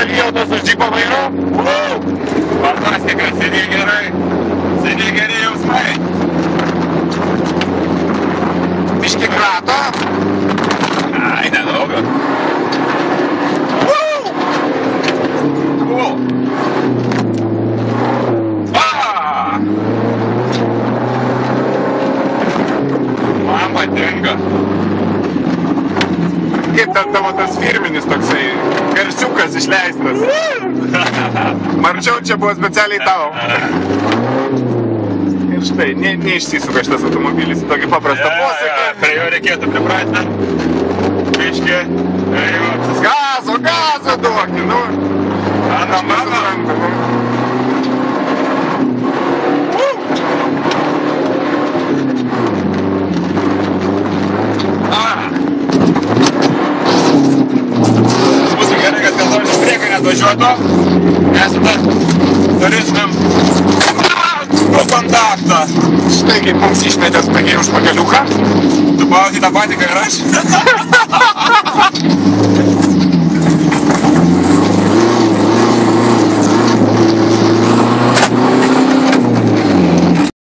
Savijautos už džipo vairo. Fantastika, sėdė gerai. Sėdė geri jausmai. Biški krato. Ai, nedaug. Man patinka. Kaip ten tavo tas firminis toksai garsiukas išleistas. Marčiau čia buvo specialiai tavo. Ir štai, neišsisuka šitas automobilis į tokį paprastą posakį. Prie jo reikėtų pripratę. Biški. Gazo duokti, nu. Mano. Būtų gerai, kad dėl to iš priekio netvažiuotų, nes tada turėtumėm kontaktą. Štai kaip mums išmetės pagėjų už pagaliuką. Tu pavadį tą patį, ką ir aš.